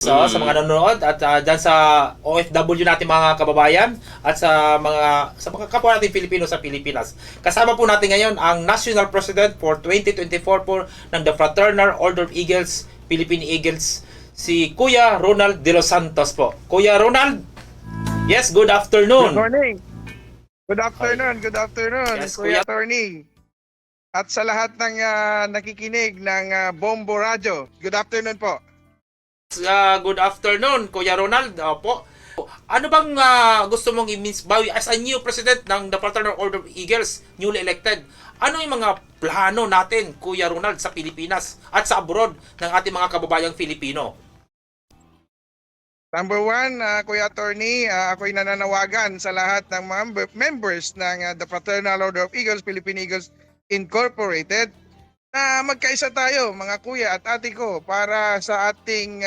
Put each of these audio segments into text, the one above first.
So, sa mga nanonood at dyan sa OFW natin mga kababayan at sa mga kapwa natin Pilipino sa Pilipinas. Kasama po natin ngayon ang National President for 2024 po ng The Fraternal Order of Eagles, Philippine Eagles, si Kuya Ronald de los Santos po. Kuya Ronald, yes, good afternoon. Good morning. Good afternoon. Good afternoon, Yes, Kuya Kuya. Attorney. At sa lahat ng nakikinig ng Bombo Radio, good afternoon po. Good afternoon, Kuya Ronald. Opo. Ano bang gusto mong i-bawi as a new president ng the Fraternal Order of Eagles, newly elected? Ano yung mga plano natin, Kuya Ronald, sa Pilipinas at sa abroad ng ating mga kababayang Filipino? Number one, Kuya Attorney, ako'y nananawagan sa lahat ng mga members ng the Fraternal Order of Eagles, Philippine Eagles Incorporated, na magkaisa tayo mga kuya at ate ko para sa ating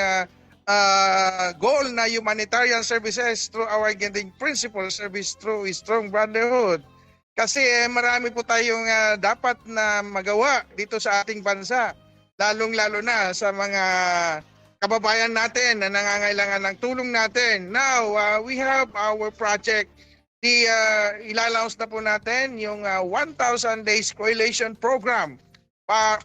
goal na humanitarian services through our guiding principle, service through strong brotherhood. Kasi marami po tayong dapat na magawa dito sa ating bansa, lalong-lalo na sa mga kababayan natin na nangangailangan ng tulong natin. Now, we have our project. Ilalaunch na po natin yung 1,000 Days Coalition Program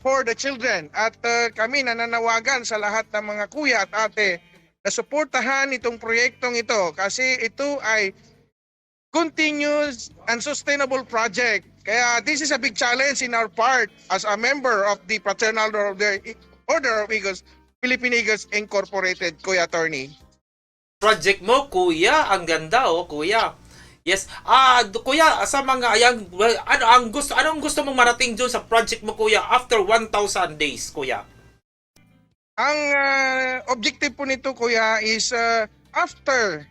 for the children. At kami nananawagan sa lahat ng mga kuya at ate na suportahan itong proyektong ito kasi ito ay continuous and sustainable project. Kaya this is a big challenge in our part as a member of the Fraternal Order of Eagles, Philippine Eagles Incorporated, Kuya Attorney. Project mo, Kuya, ang ganda Kuya. Yes. Kuya, sa mga anong gusto mong marating doon sa project mo, Kuya, after 1,000 days, Kuya? Ang objective po nito, Kuya, is after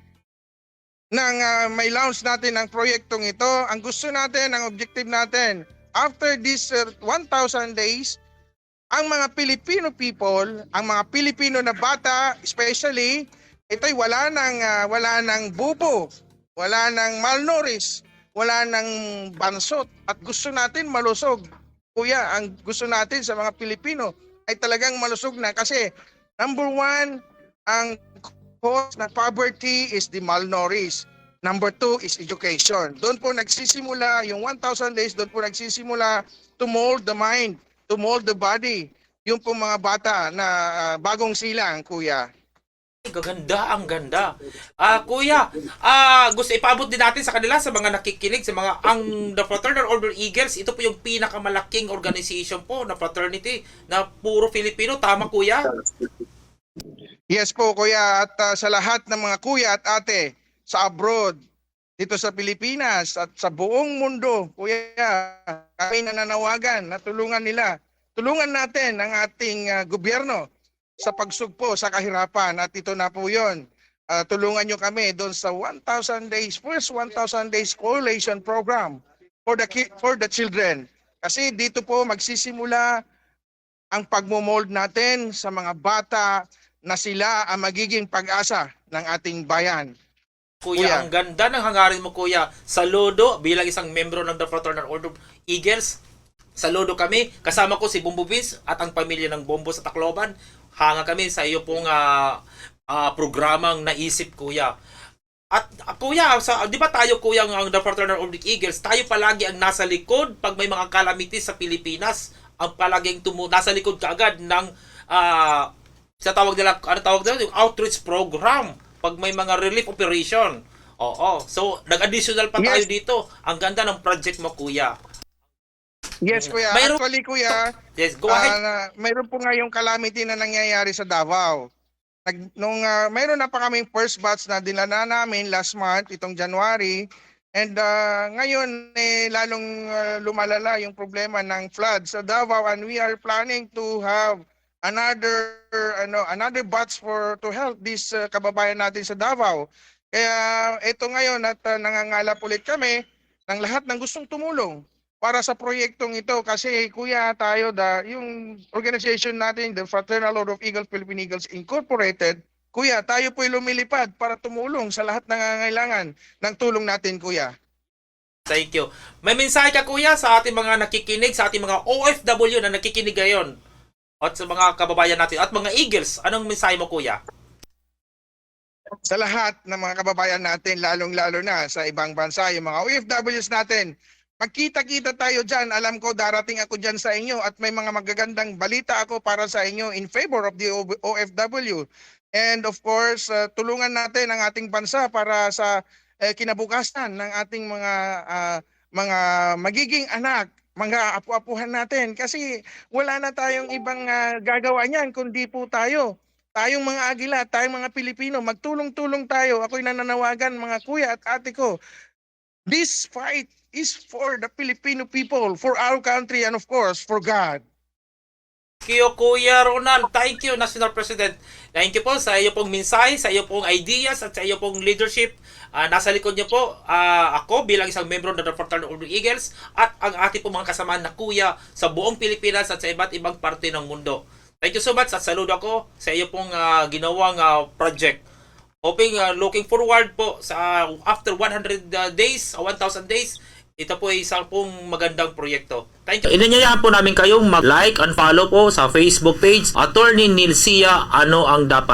nang may launch natin ang proyektong ito, ang gusto natin, ang objective natin, after this 1,000 days, ang mga Filipino people, ang mga Pilipino na bata, especially, ito'y wala nang bubo, wala nang malnourished, wala nang bansot, at gusto natin malusog. Kuya, ang gusto natin sa mga Pilipino ay talagang malusog na kasi number one, ang cause ng poverty is the malnourished. Number two is education. Doon po nagsisimula, yung 1,000 days, doon po nagsisimula to mold the mind, to mold the body. Yung po mga bata na bagong silang, Kuya. Gaganda, ang ganda. Kuya, gusto ipaabot din natin sa kanila, sa mga nakikinig, sa mga the Fraternal Order Eagles, ito po yung pinakamalaking organization po na fraternity na puro Filipino, tama, Kuya? Yes po, Kuya, at sa lahat ng mga kuya at ate sa abroad, dito sa Pilipinas at sa buong mundo, Kuya, kami nananawagan na tulungan nila. Tulungan natin ang ating gobyerno sa pagsugpo sa kahirapan, at ito na po yun. Tulungan nyo kami doon sa 1,000 days, first 1,000 days coalition program for the children. Kasi dito po magsisimula ang pagmomold natin sa mga bata na sila ang magiging pag-asa ng ating bayan. Kuya, ang ganda ng hangarin mo, Kuya. Saludo bilang isang membro ng The Fraternal Order of Eagles. Saludo kami. Kasama ko si Bombo Vince at ang pamilya ng Bombo sa Tacloban. Hanga kami sa iyo pong programang naisip, Kuya. At Kuya, di ba tayo, Kuya, ang The Fraternal Order of Eagles, tayo palagi ang nasa likod pag may mga calamities sa Pilipinas. Ang palaging nasa likod kaagad ng sa tawag nila, yung outreach program pag may mga relief operation. Oo. So, nag-additional pa tayo dito. Ang ganda ng project mo, Kuya. Yes, Kuya. Actually, Kuya, yes, go ahead. mayroon po nga yung calamity na nangyayari sa Davao. Mayroon na pa kaming first batch na dinala namin last month, itong January. And ngayon, lalong lumalala yung problema ng flood sa Davao. And we are planning to have another batch to help these kababayan natin sa Davao. Kaya ito ngayon at nangangalap ulit kami ng lahat ng gustong tumulong para sa proyektong ito kasi, Kuya, tayo yung organization natin, the Fraternal Order of Eagles, Philippine Eagles Incorporated, Kuya, tayo po'y lumilipad para tumulong sa lahat ng nangangailangan ng tulong natin, Kuya. Thank you. May mensahe ka, Kuya, sa ating mga nakikinig, sa ating mga OFW na nakikinig ngayon at sa mga kababayan natin at mga Eagles. Anong mensahe mo, Kuya? sa lahat ng mga kababayan natin, lalong-lalo na sa ibang bansa, yung mga OFWs natin. Magkita-kita tayo dyan. Alam ko darating ako dyan sa inyo at may mga magagandang balita ako para sa inyo in favor of the OFW. And of course, tulungan natin ang ating bansa para sa kinabukasan ng ating mga magiging anak, mga apu-apuhan natin. Kasi wala na tayong ibang gagawa niyan kundi po tayo. Tayong mga Agila, tayong mga Pilipino, magtulong-tulong tayo. Ako'y nananawagan mga kuya at ate ko. This fight is for the Filipino people, for our country, and of course, for God. Thank you, Kuya Ronald. Thank you, National President. Thank you po sa iyo pong mensahe, sa iyo pong ideas, at sa iyo pong leadership. Nasa likod niyo po, ako bilang isang membro ng Fraternal Order of Eagles at ang ating pong mga kasamahan na kuya sa buong Pilipinas at sa iba't ibang parte ng mundo. Thank you so much at saludo ako sa iyo pong ginawang project. Hoping, looking forward po sa after 100 days, 1,000 days, ito po ay isang pong magandang proyekto. Thank you. Inanyayahan po namin kayong mag-like and follow po sa Facebook page Attorney Nilcia Ano Ang Dapat.